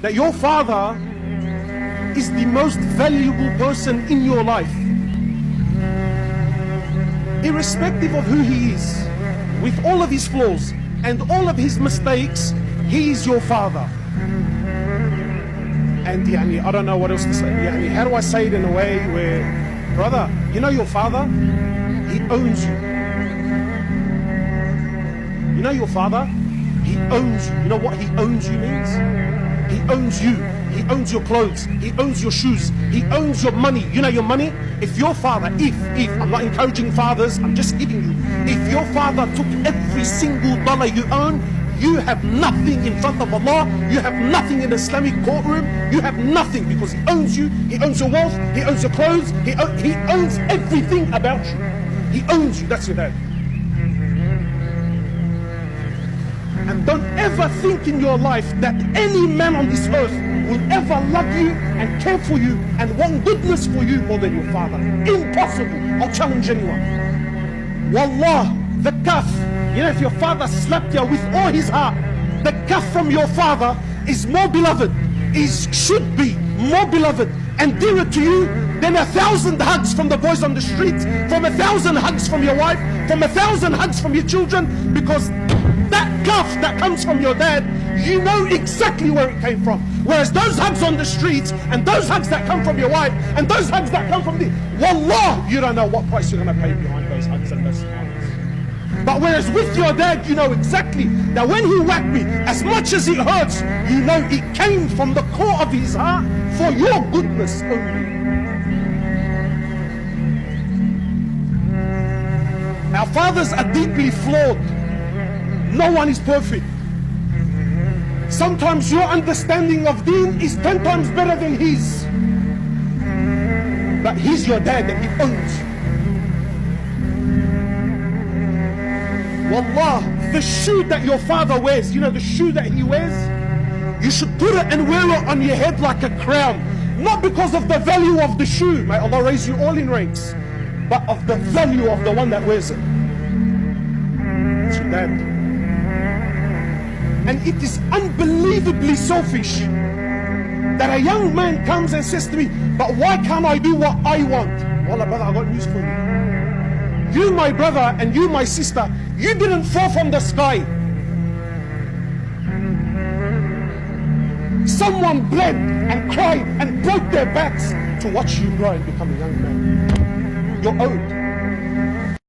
that your father is the most valuable person in your life. Irrespective of who he is, with all of his flaws and all of his mistakes, he is your father. And I don't know what else to say. How do I say it in a way where, brother, you know your father, he owns you. You know your father, he owns you. You know what he owns you means? He owns you. He owns your clothes. He owns your shoes. He owns your money. You know your money? If your father, if, I'm not encouraging fathers, I'm just giving you. If your father took every single dollar you own, you have nothing in front of Allah. You have nothing in the Islamic courtroom. You have nothing because he owns you. He owns your wealth. He owns your clothes. He owns everything about you. He owns you. That's your dad. And don't ever think in your life that any man on this earth will ever love you and care for you and want goodness for you more than your father. Impossible. I'll challenge anyone. Wallah, the kaf, you know, if your father slapped you with all his heart, the kaf from your father is more beloved, should be more beloved and dearer to you than 1,000 hugs from the boys on the street, from 1,000 hugs from your wife, from 1,000 hugs from your children, because that kaf that comes from your dad, you know exactly where it came from. Whereas those hugs on the streets and those hugs that come from your wife and those hugs that come from the wallah, you don't know what price you're going to pay behind those hugs and those smiles. But whereas with your dad, you know exactly that when he whacked me, as much as it hurts, you know it came from the core of his heart for your goodness only. Our fathers are deeply flawed. No one is perfect. Sometimes your understanding of deen is 10 times better than his. But he's your dad that he owns. Wallah, the shoe that your father wears, you know the shoe that he wears? You should put it and wear it on your head like a crown. Not because of the value of the shoe, may Allah raise you all in ranks, but of the value of the one that wears it. It's your dad. And it is unbelievably selfish that a young man comes and says to me, but why can't I do what I want? Wallah, brother, I got news for you. You, my brother, and you, my sister, you didn't fall from the sky. Someone bled and cried and broke their backs to watch you grow and become a young man. You're owed.